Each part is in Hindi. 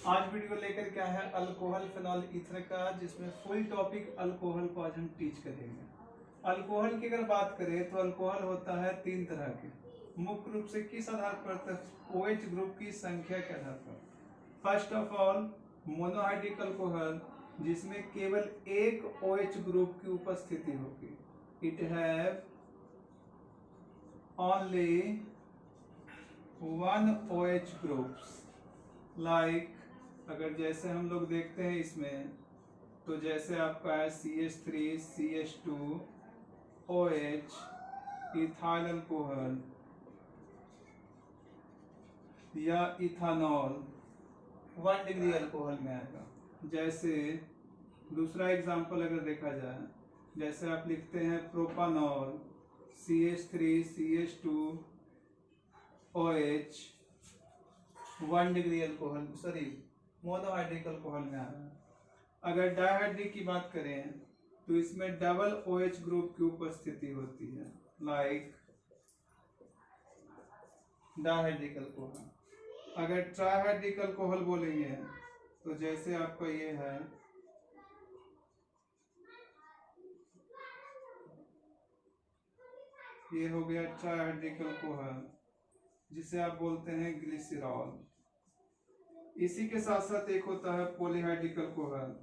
आज वीडियो लेकर क्या है अल्कोहल फिनॉल ईथर का, जिसमें फुल टॉपिक अल्कोहल को आज हम टीच करेंगे। अल्कोहल की अगर बात करें तो अल्कोहल होता है तीन तरह के, मुख्य रूप से किस आधार पर? OH ग्रुप की संख्या के आधार पर। First of all monohydric alcohol, जिसमें केवल एक OH ग्रुप की उपस्थिति होगी। It have only one OH groups. Like अगर जैसे हम लोग देखते हैं इसमें, तो जैसे आपका है CH3 CH2 OH, ethyl alcohol या इथानॉल 1 डिग्री अल्कोहल में आएगा। जैसे दूसरा एग्जांपल अगर देखा जाए, जैसे आप लिखते हैं प्रोपानॉल CH3 CH2 OH 1 degree alcohol, sorry monohydric alcohol में आ रहा है। अगर डायहाइड्रिक की बात करें तो इसमें डबल OH ग्रुप की उपस्थिति होती है, लाइक डायहाइड्रिक अल्कोहल। अगर ट्राइहाइड्रिक अल्कोहल बोलेंगे तो जैसे आपका ये है, ये हो गया ट्राइहाइड्रिक अल्कोहल, जिसे आप बोलते हैं ग्लिसरॉल। इसी के साथ साथ एक होता है पॉलीहाइड्रिक अल्कोहल,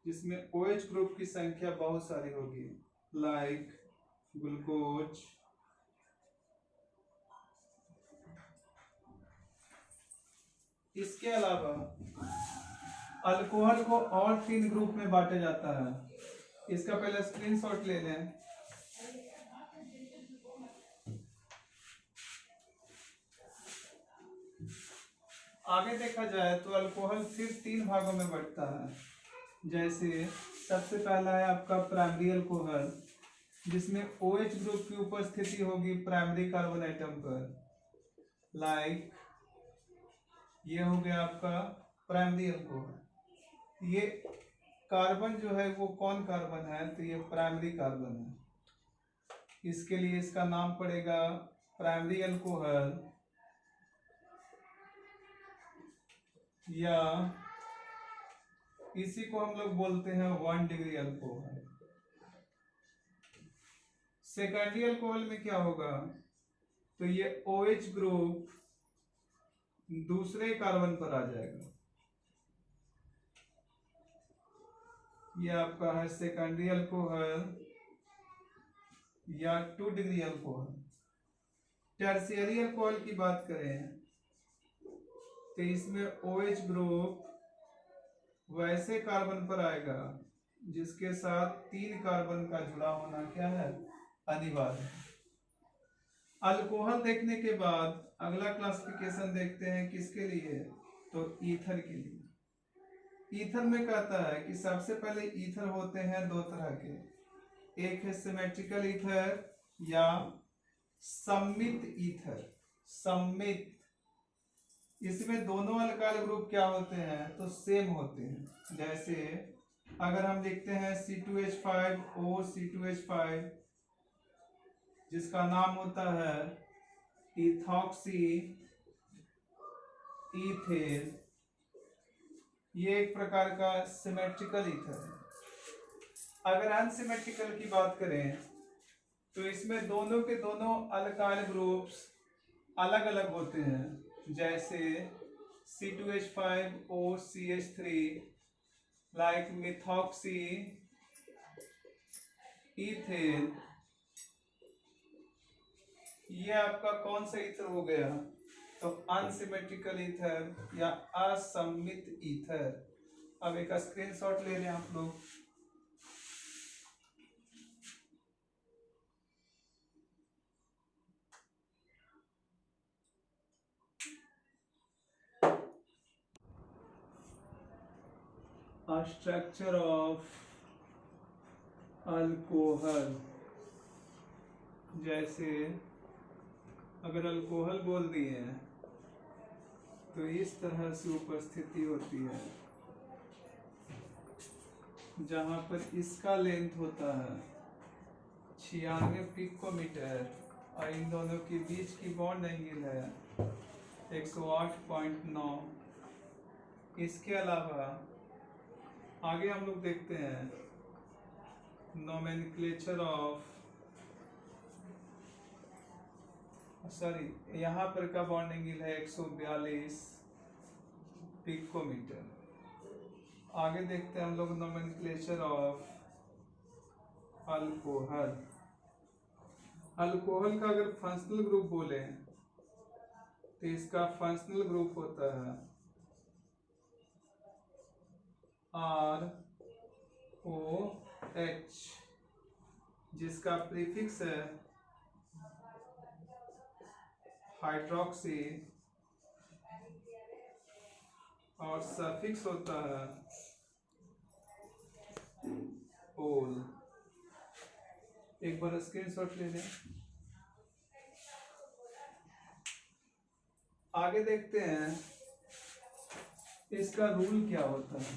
जिसमें OH ग्रुप की संख्या बहुत सारी होगी, लाइक ग्लूकोज, इसके अलावा अल्कोहल को और 3 ग्रुप में बांटा जाता है। इसका पहले स्क्रीनशॉट ले लें। आगे देखा जाए तो अल्कोहल फिर 3 भागों में बढ़ता है। जैसे सबसे पहला है आपका प्राइमरी अल्कोहल, जिसमें OH ग्रुप की उपस्थिति होगी प्राइमरी कार्बन एटम पर, लाइक ये हो गया आपका प्राइमरी अल्कोहल। ये कार्बन जो है वो कौन कार्बन है? तो ये प्राइमरी कार्बन है, इसके लिए इसका नाम पड़ेगा प्राइमरी अल्कोहल, या इसी को हम लोग बोलते हैं 1 डिग्री अल्कोहल। सेकेंडरी अल्कोहल में क्या होगा? तो ये OH ग्रुप दूसरे कार्बन पर आ जाएगा, ये आपका है सेकेंडरी अल्कोहल या 2 डिग्री अल्कोहल। टर्शियरी अल्कोहल की बात करें तो इसमें OH ग्रुप वैसे कार्बन पर आएगा जिसके साथ 3 कार्बन का जुड़ा होना क्या है? अनिवार्य है। अल्कोहल देखने के बाद अगला क्लासिफिकेशन देखते हैं किसके लिए? तो ईथर के लिए। ईथर में कहता है कि सबसे पहले ईथर होते हैं 2 तरह के, एक है सिमेट्रिकल ईथर या सममित ईथर। सममित, इसमें दोनों अल्काइल ग्रुप क्या होते हैं? तो सेम होते हैं। जैसे अगर हम लिखते हैं C2H5O C2H5, जिसका नाम होता है इथॉक्सी ईथेन, ये एक प्रकार का सिमेट्रिकल ईथर है। अगर अनसिमेट्रिकल की बात करें तो इसमें दोनों के दोनों अल्काइल ग्रुप्स अलग अलग होते हैं। जैसे C2H5O CH3, like methoxy ethane, ये आपका कौन सा ईथर हो गया? तो अनसिमेट्रिकल ईथर या असममित ईथर। अब एक स्क्रीनशॉट ले लें आप लोग। स्ट्रक्चर ऑफ अल्कोहल, जैसे अगर अल्कोहल बोल दिए तो इस तरह से उपस्थिति होती है, जहां पर इसका लेंथ होता है 96 पिकोमीटर और इन दोनों के बीच की बॉन्ड एंगल है 108.9। इसके अलावा आगे हम लोग देखते हैं नोमेनक्लेचर ऑफ, सॉरी यहाँ पर का बॉन्डिंग है 142 पिकोमीटर। आगे देखते हैं हम लोग नोमेनक्लेचर ऑफ अल्कोहल। अल्कोहल का अगर फंक्शनल ग्रुप बोले तो इसका फंक्शनल ग्रुप होता है ROH, जिसका प्रीफिक्स है हाइड्रोक्सी और सफिक्स होता है ओल। एक बार स्क्रीनशॉट ले लें। आगे देखते हैं इसका रूल क्या होता है।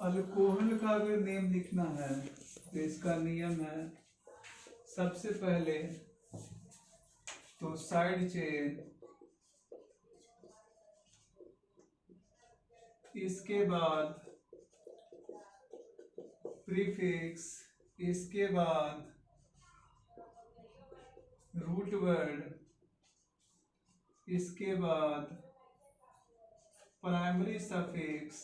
अल्कोहल का अगर नेम लिखना है तो इसका नियम है, सबसे पहले तो साइड चेन, इसके बाद प्रीफिक्स, इसके बाद रूट वर्ड, इसके बाद प्राइमरी सफिक्स,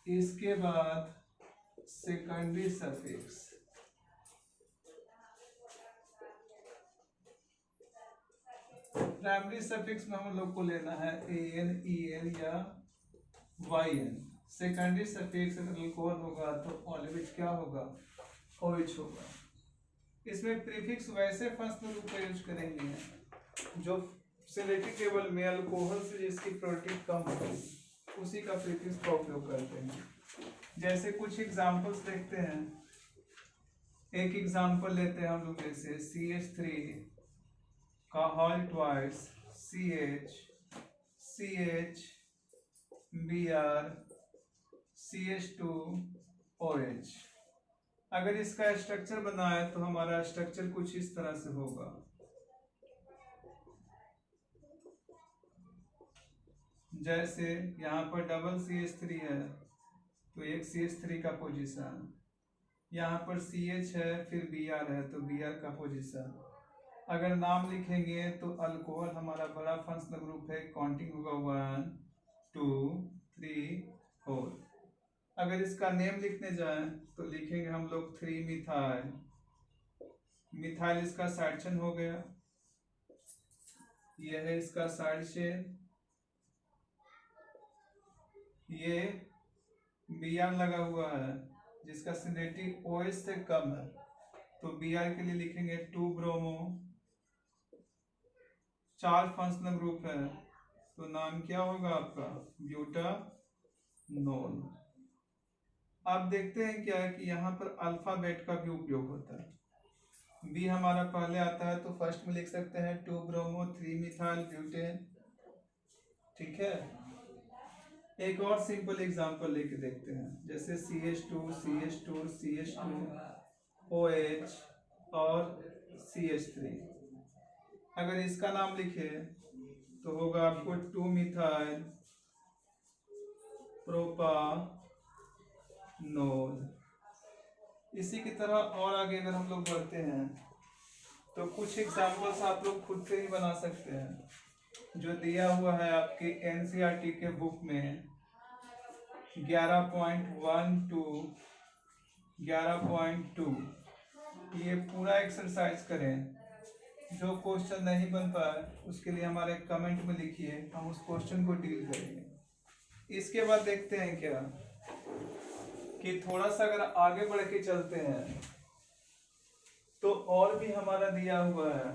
इसके बाद सेकेंडरी सफिक्स। प्राइमरी सफिक्स में हम लोग को लेना है AN, EN या YN। सेकेंडरी सफिक्स अगर अल्कोहल होगा तो ऑलवेज क्या होगा, OH होगा। इसमें प्रीफिक्स वैसे फंक्शनल रूप का यूज करेंगे जो सिलेक्टिव टेबल में अल्कोहल से जिसकी प्योरिटी कम होगी उसी का प्रीफिक्स का उपयोग करते हैं। जैसे कुछ एग्जांपल्स देखते हैं। एक एग्जांपल लेते हैं हम लोग, जैसे CH3 का whole twice CH, CH, Br, CH2, OH। अगर इसका स्ट्रक्चर बनाए तो हमारा स्ट्रक्चर कुछ इस तरह से होगा। जैसे यहाँ पर डबल CH3 है तो एक CH3 का पोजीशन, यहाँ पर CH है फिर Br है तो Br का पोजीशन। अगर नाम लिखेंगे तो अल्कोहल हमारा बड़ा फंक्शनल ग्रुप है, काउंटिंग होगा 1 2 3 4। अगर इसका नेम लिखने जाएं तो लिखेंगे हम लोग 3 मिथाइल। मिथाइल इसका साइड चेन हो गया, यह है इसका साइड चेन। ये Br लगा हुआ है जिसका सिलेक्टिव OH से कम है तो Br के लिए लिखेंगे 2 ब्रोमो। 4 फंक्शनल ग्रुप है तो नाम क्या होगा आपका, ब्यूटानोल। अब देखते हैं क्या है कि यहाँ पर अल्फाबेट का भी उपयोग होता है। बी हमारा पहले आता है तो फर्स्ट में लिख सकते हैं 2 ब्रोमो 3 मिथाइल ब्यूटेन, ठीक है। एक और सिंपल एग्जांपल लेके देखते हैं, जैसे CH2 CH2 CH2 OH और CH3। अगर इसका नाम लिखे तो होगा आपको 2 मिथाइल प्रोपानोल। इसी की तरह और आगे अगर हम लोग बढ़ते हैं तो कुछ एग्जांपल्स आप लोग खुद से ही बना सकते हैं जो दिया हुआ है आपके NCERT के बुक में 11.12 11.2। ये पूरा एक्सरसाइज करें। जो क्वेश्चन नहीं बन पाए उसके लिए हमारे कमेंट में लिखिए, हम उस क्वेश्चन को डील करेंगे। इसके बाद देखते हैं क्या कि थोड़ा सा अगर आगे बढ़ के चलते हैं तो और भी हमारा दिया हुआ है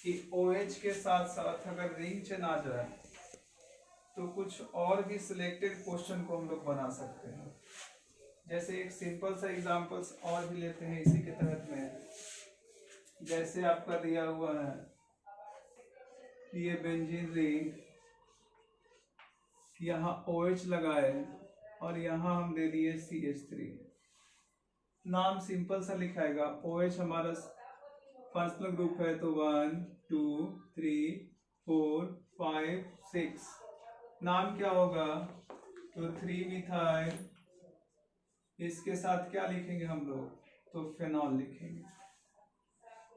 कि OH के साथ साथ अगर रिंग चेन आ जाए तो कुछ और भी सिलेक्टेड क्वेश्चन को हम लोग बना सकते हैं। जैसे एक सिंपल सा एग्जांपल्स और भी लेते हैं इसी के तहत में। जैसे आपका दिया हुआ है कि ये बेंजीन रिंग, यहाँ OH लगाए और यहाँ हम दे दिए CH3। नाम सिंपल सा लिखाएगा, OH हमारा फंक्शनल ग्रुप है तो 1 2 3 4 5 6। नाम क्या होगा? तो 3 मिथाइल, इसके साथ क्या लिखेंगे हम लोग? तो फेनॉल लिखेंगे।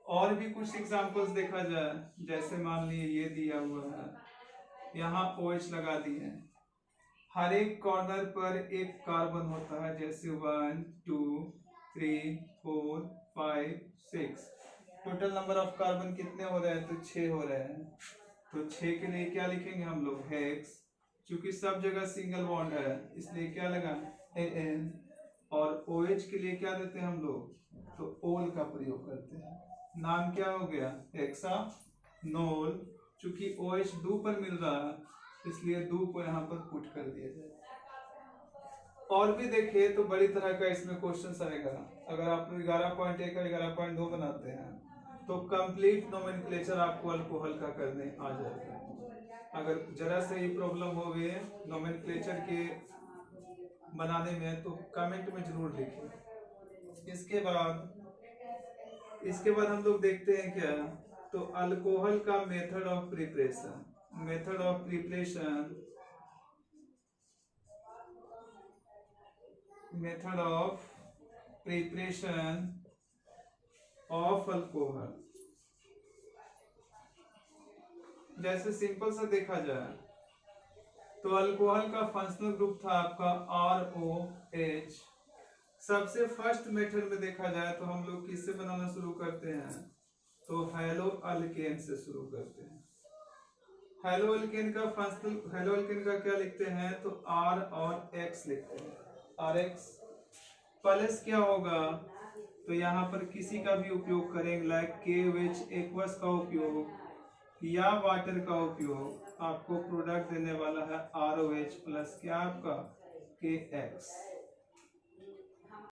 और भी कुछ एग्जांपल्स देखा जाए, जैसे मान लीजिए ये दिया हुआ है, यहाँ OH लगा दिए हैं, हर एक कॉर्नर पर एक कार्बन होता है, जैसे 1 2 3 4 5 6। टोटल नंबर ऑफ कार्बन कितने हो रहे हैं? तो 6 हो रहे हैं। तो 6 के लिए क्या लिखेंगे हम लोग? हेक्स। क्योंकि सब जगह सिंगल बॉन्ड है इसलिए क्या लगा? An। और OH के लिए क्या देते हैं हम लोग? तो ओल का प्रयोग करते हैं। नाम क्या हो गया? हेक्सानोल। चूंकि OH 2 पर मिल रहा है इसलिए 2 को यहाँ पर पुट कर दिया जाए। और भी देखिए तो बड़ी तरह का इसमें क्वेश्चन आएगा। अगर आप 11.1 और 11.2 बनाते हैं तो कंप्लीट नोमेनक्लेचर आपको अल्कोहल का करने आ जाएगा। अगर जरा से ही प्रॉब्लम हो गई नोमेनक्लेचर के बनाने में तो कमेंट में जरूर लिखिए। इसके बाद हम लोग देखते हैं क्या? तो अल्कोहल का method of preparation. Method of preparation, method of preparation of alcohol. जैसे सिंपल सा देखा जाए तो अल्कोहल का फंक्शनल ग्रुप था आपका ROH। सबसे फर्स्ट मेथड में देखा जाए तो हम लोग किससे बनाना शुरू करते हैं? तो हेलो अल्केन से शुरू करते हैं। हेलो अल्केन का फंक्शनल, हेलो अल्केन का क्या लिखते हैं? तो R और X लिखते हैं, RX। प्लस क्या होगा? तो यहाँ पर किसी का भी उपयोग करेंगे, लाइक KOH एक्वस का उपयोग या वाटर का उपयोग, आपको प्रोडक्ट देने वाला है ROH प्लस क्या आपका KX।